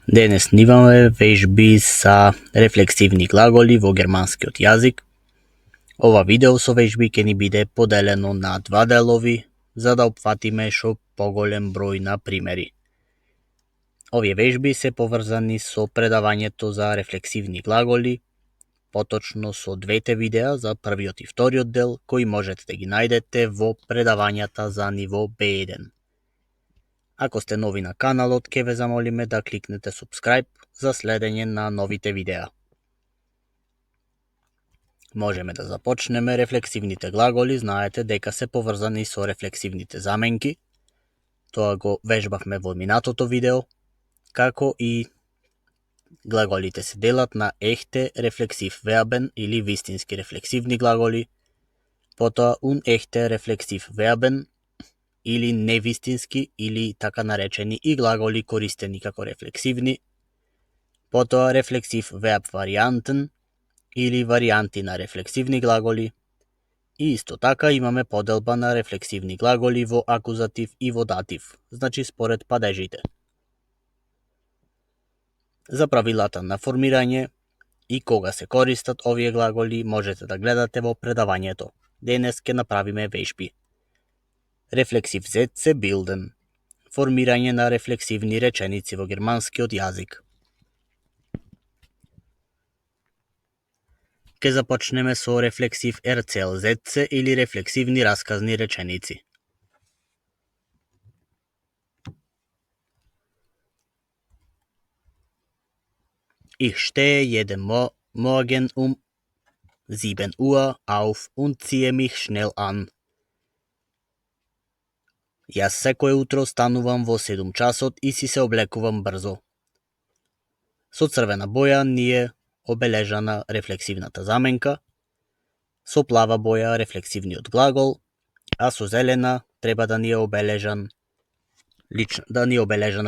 Dnes snímame vežby sa reflexívnych glagolí vo germanský jazyk. Ova video so vežby keni bude podeleno na dva delovi, za da opfatime šo pogolem broj na primeri. Ovje vežby se povrзани со предавањето за рефлексивни глаголи, поточно со двете видеа за првиот и вториот дел, кои можете да ги најдете во предавањата за ниво B1. Ако сте нови на каналот, ке ве замолиме да кликнете subscribe за следење на новите видеа. Можеме да започнеме. Рефлексивните глаголи знаете дека се поврзани со рефлексивните заменки. Тоа го вежбавме во минатото видео, како и глаголите се делат на ехте рефлексив вербен или вистински рефлексивни глаголи, потоа unеchte рефлексив вербен или невистински или така наречени и глаголи користени како рефлексивни, потоа рефлексив верб варијантен или варијанти на рефлексивни глаголи, и исто така имаме поделба на рефлексивни глаголи во акузатив и во датив, значи според падежите. За правилата на формирање и кога се користат овие глаголи можете да гледате во предавањето. Денес ќе направиме вежби. Рефлексив Sätze bilden. Формирање на рефлексивни реченици во германскиот јазик. Ке започнеме со рефлексив Erzählsätze или рефлексивни расказни реченици. Ich stehe jeden Morgen 7 Uhr auf und ziehe mich schnell an. Јас секое утро станувам во 7 часот и си се облекувам брзо. Со црвена боја ни е обележана рефлексивната заменка, со плава боја рефлексивниот глагол, а со зелена треба да ни е обележана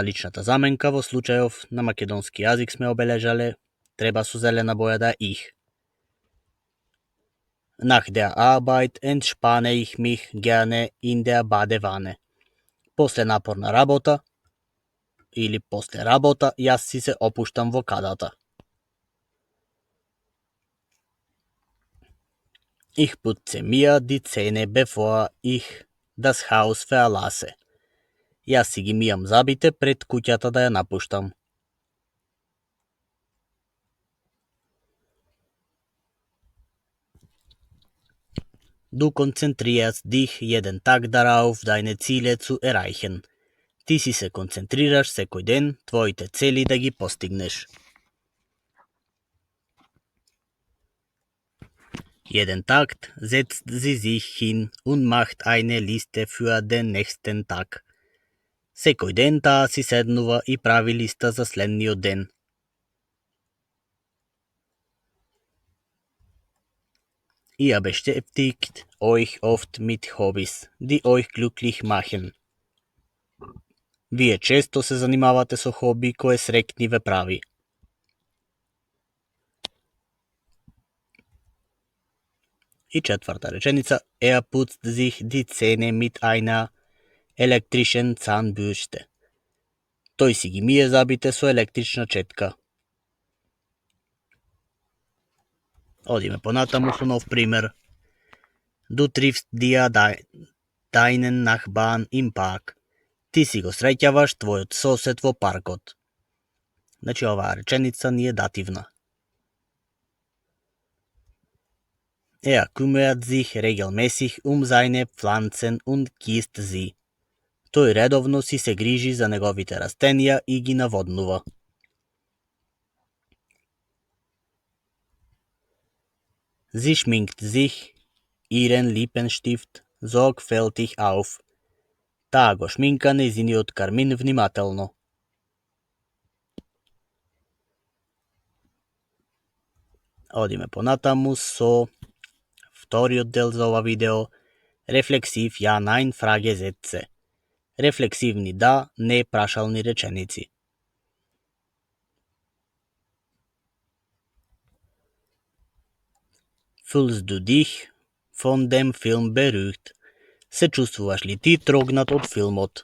личната заменка. Во случајов на македонски јазик сме обележале, треба со зелена боја да ich. Nach der Arbeit entspanne ich mich gerne in der Badewanne. После напорна работа или после работа јас си се опуштам во кадата. Ich putze mir die Zähne bevor ich das Haus verlasse. Јас си ги мијам зъбите пред куќата да ја напуштам. Du konzentrierst dich jeden Tag darauf, deine Ziele zu erreichen. Ти си се концентрираш секој ден твоите цели да ги постигнеш. Jeden Tag setzt sie sich hin und macht eine Liste für den nächsten Tag. Секој ден таа си седнува и прави листа за следниот ден. Ihr beschäftigt euch oft mit Hobbys, die euch glücklich machen. Вие често се занимавате со хоби кое среќни ве прави. И четврта реченица. Putzt sich die Zähne mit einer elektrischen Zahnbürste. Тој си ги мие зъбите со електрична четка. Одиме понатаму со нов пример. Du triffst dir deinen Nachbarn im Park. Ти си го среќаваш твојот сосед во паркот. Значи оваа реченица ни е дативна. Kümmert sich regelmäßig seine Pflanzen und gießt sie. Тој редовно си се грижи за неговите растенија и ги наводнува. Sie schminkt sich ihren Lippenstift sorgfältig auf. Таа го шминка нејзиниот кармин внимателно. Одиме понатаму со вториот дел за ова видео. Рефлексив ja nein Fragesätze. Рефлексивни да, не прашални реченици. Fühlst du dich von dem Film berührt? Се чувствуваш ли ти трогнат од филмот?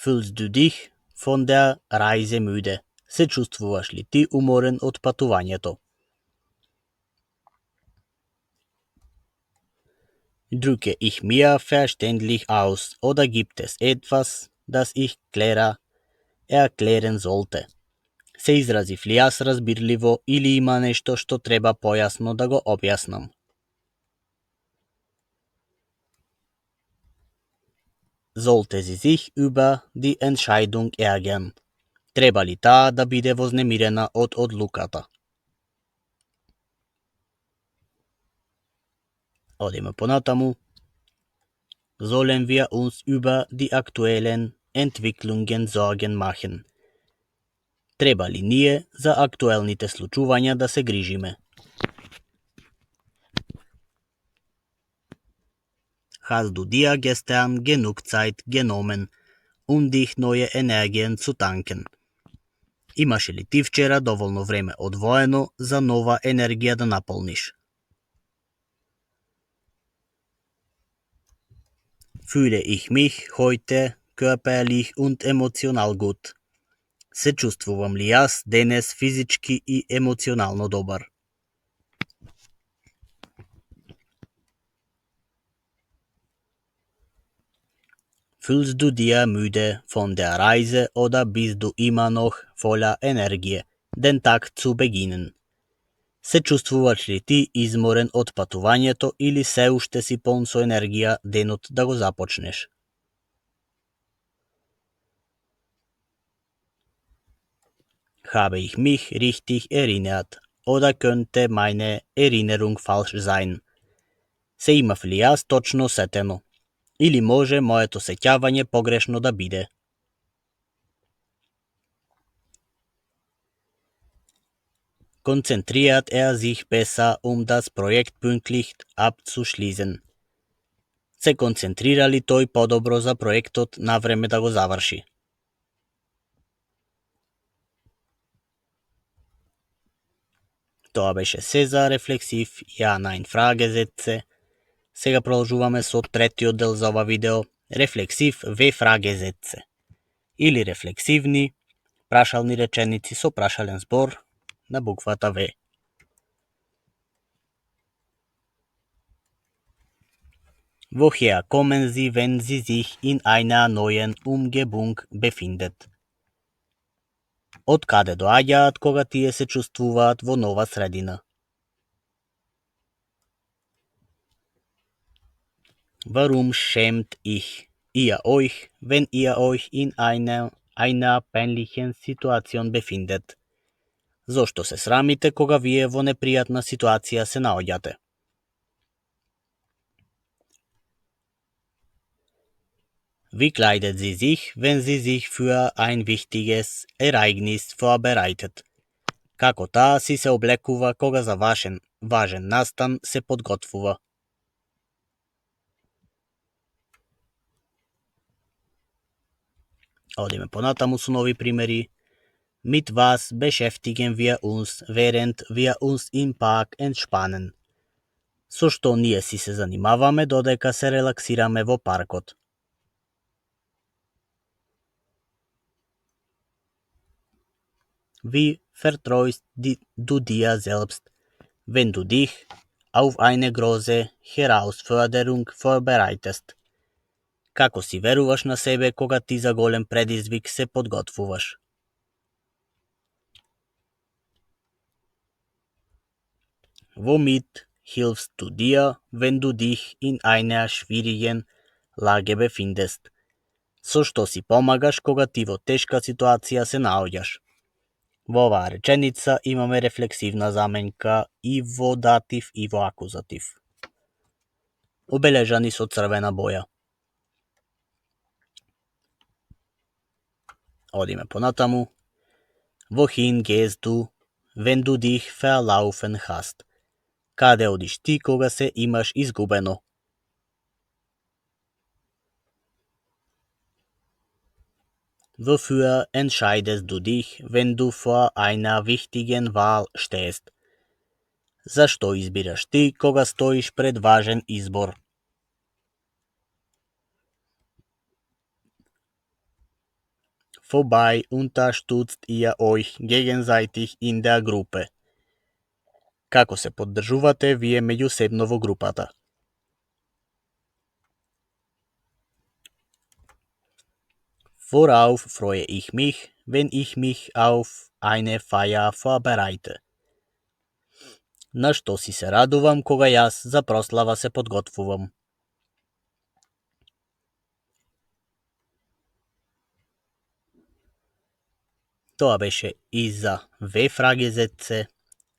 Fühlst du dich von der Reise müde? Се чувствуваш ли ти уморен от пътуванието? Drücke ich mir verständlich aus oder gibt es etwas, das ich klarer erklären sollte? Се изразив ли аз разбирливо или има нещо, що трябва по-ясно да го обяснам? Sollte sie sich über die Entscheidung ärgern? Треба ли таа да биде вознемирена од одлуката? Одиме понатаму. Sollen wir uns über die aktuellen Entwicklungen Sorgen machen? Треба ли ние за актуелните случувања да се грижиме? Hast du dir gestern genug Zeit genommen, dich neue Energien zu tanken? Имаше ли ти вчера доволно време одвоено за нова енергија да наполниш? Fühle ich mich heute körperlich und emotional gut? Се чувствувам ли аз денес физички и емоционално добар? Fühlst du dir müde von der Reise oder bist du immer noch voller Energie, den Tag zu beginnen? Се чувствуваш ли ти изморен од патувањето или се уште си полн со енергија денот да го започнеш? Habe ich mich richtig erinnert oder könnte meine Erinnerung falsch sein? Се имав ли јас точно сетено? Или може моето сеќавање погрешно да биде? Konzentriert sich besser, das Projekt pünktlich abzuschließen? Се концентрира ли тој подобро за проектот на време да го заврши? Тоа беше се за рефлексив ја најн фрагезетце. Сега продолжуваме со третиот дел за ова видео, рефлексив ве фрагезетце. Или рефлексивни прашални реченици со прашален збор на буквата В. Woher kommen Sie, wenn Sie sich in einer neuen Umgebung befindet? Од каде доаѓаат кога тие се чувствуваат во нова средина? Warum schämt ihr euch, wenn ihr euch in einer peinlichen Situation befindet? Зошто се срамите кога вие во непријатна ситуација се наоѓате? Wie kleidet sie sich, wenn sie sich für ein wichtiges Ereignis vorbereitet? Како таа си се облекува кога за важен настан се подготвува? Одиме понатаму со нови примери. Mit was beschäftigen wir uns, während wir uns im Park entspannen? Со што ние си се занимаваме додека се релаксираме во паркот? Wie vertraust du dir selbst, wenn du dich auf eine große Herausforderung vorbereitest? Како си веруваш на себе кога ти за голем предизвик се подготвуваш? Womit hilfst du dir, wenn du dich in einer schwierigen Lage befindest? Со што си помагаш кога ти во тешка ситуација се наоѓаш? Во оваа реченица имаме рефлексивна заменка и во датив и во акузатив. Обележани со црвена боја. Одиме понатаму. Wohin gehst du, wenn du dich verlaufen hast? Каде одиш ти кога се имаш изгубено? Wofür entscheidest du dich, wenn du vor einer wichtigen Wahl stehst? Зашто избираш ти кога стоиш пред важен избор? vorbei unterstützt ihr euch gegenseitig in der групе? Како се поддржувате вие меѓусебно во групата? Worauf freue ich mich, wenn ich mich auf eine Feier vorbereite? На што си се радувам кога јас за прослава се подготвувам? Тоа беше и за две фрагезетце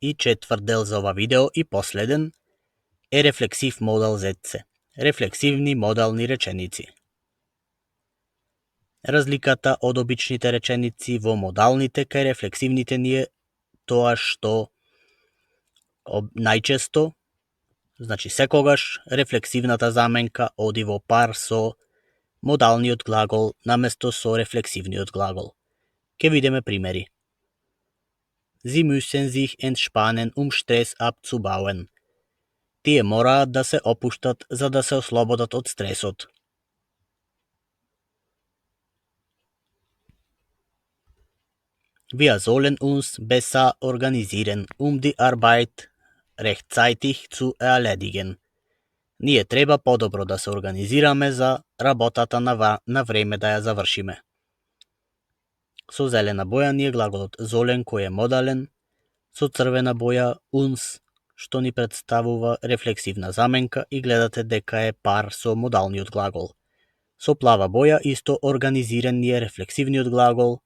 и четврт дел за ова видео и последен е рефлексив модал зетце. Рефлексивни модални реченици. Разликата од обичните реченици во модалните кај рефлексивните ни е тоа што најчесто, значи секогаш, рефлексивната заменка оди во пар со модалниот глагол наместо со рефлексивниот глагол. Ке видиме примери. Sie müssen sich entspannen, Stress abzubauen. Тие мораат да се опуштат за да се ослободат од стресот. Wir sollen uns besser organisieren, die Arbeit rechtzeitig zu erledigen. Ние треба подобро да се организираме за работата на време да ја завршиме. Со зелена боја ни е глаголот sollen кој е модален, со црвена боја uns, што ни представува рефлексивна заменка и гледате дека е пар со модалниот глагол. Со плава боја исто организиран ни е рефлексивниот глагол,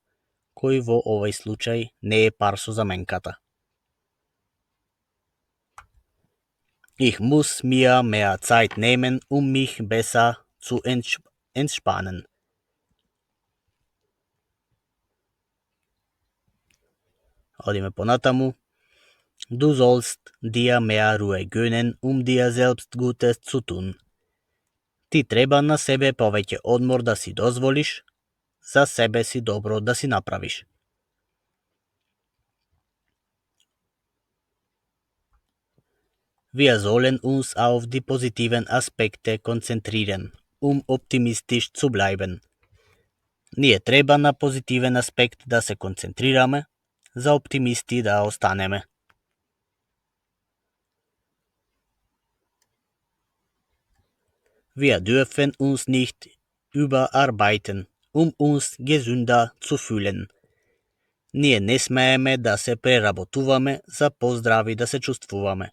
кој во овој случај не е пар со заменката. Ich muss mir mehr Zeit nehmen, mich besser zu entspannen. Одиме понатаму. Du sollst dir mehr Ruhe gönnen, dir selbst Gutes zu tun. Ти треба на себе повеќе одмор да си дозволиш, за себе си добро да си направиш. Wir sollen uns auf die positiven Aspekte konzentrieren, optimistisch zu bleiben. Ние треба на позитивен аспект да се концентрираме, за оптимисти да останеме. Wir dürfen uns nicht überarbeiten, uns gesünder zu fühlen. Ние не смееме да се преработуваме за поздрави да се чувствуваме.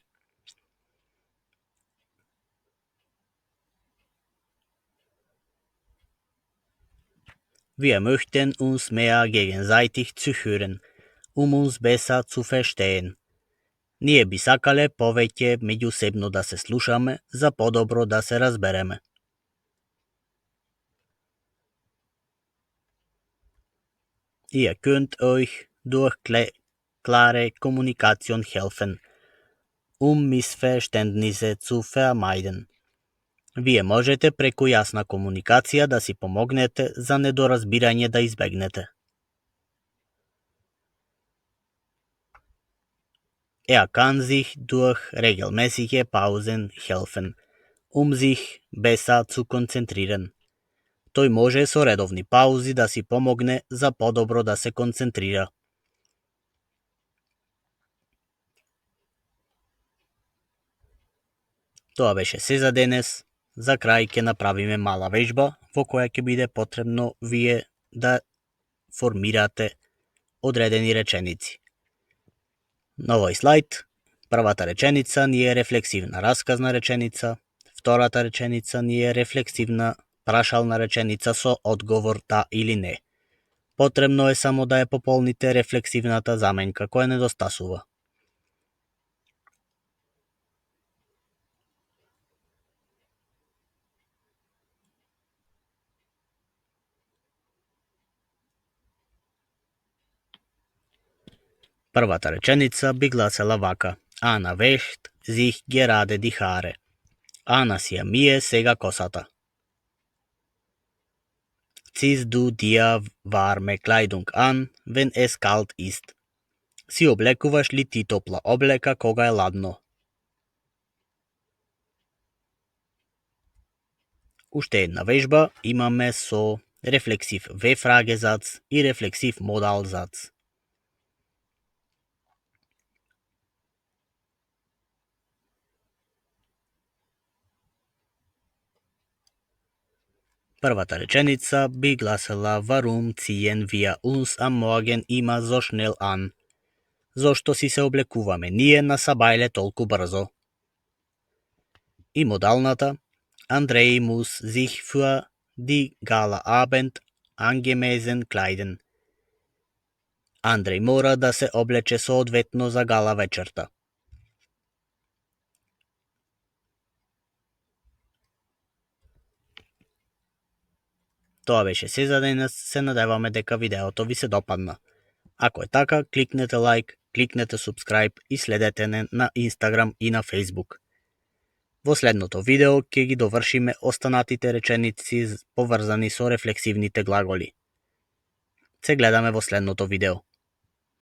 Wir möchten uns mehr gegenseitig zuhören, uns besser zu verstehen. Ние би сакале повеќе меѓусебно да се слушаме, за подобро да се разбереме. Ihr könnt euch durch klare Kommunikation helfen, Missverständnisse zu vermeiden. Вие можете преку јасна комуникација да си помогнете за недоразбирање да избегнете. Kann sich durch regelmäßige Pausen helfen, sich besser zu konzentrieren. Тој може со редовни паузи да си помогне за подобро да се концентрира. Тоа беше се за денес. За крај ќе направиме мала вежба во која ќе биде потребно вие да формирате одредени реченици. На овој слайд, првата реченица ни е рефлексивна расказна реченица, втората реченица ни е рефлексивна прашална реченица со одговор да или не. Потребно е само да ја пополните рефлексивната заменка која недостасува. Првата реченица би гласела вака. Ана wäscht sich gerade die Haare. Ана си ја мие сега косата. Ziehst du dir warme Kleidung an, wenn es kalt ist? Си облекуваш ли ти топла облека кога е ладно? Уште една вежба имаме со рефлексив V-фрагезац и рефлексив модалзац. Првата реченица би гласела Warum ziehen wir uns am Morgen immer so schnell an? Зошто си се облекуваме ние на сабајле толку брзо? И модалната Andrei muss sich für die Galaabend angemessen kleiden. Андреј мора да се облече соодветно за гала вечерта. Тоа беше се за денес, се надеваме дека видеото ви се допадна. Ако е така, кликнете лайк, кликнете subscribe и следете не на Instagram и на Facebook. Во следното видео ќе ги довршиме останатите реченици поврзани со рефлексивните глаголи. Се гледаме во следното видео.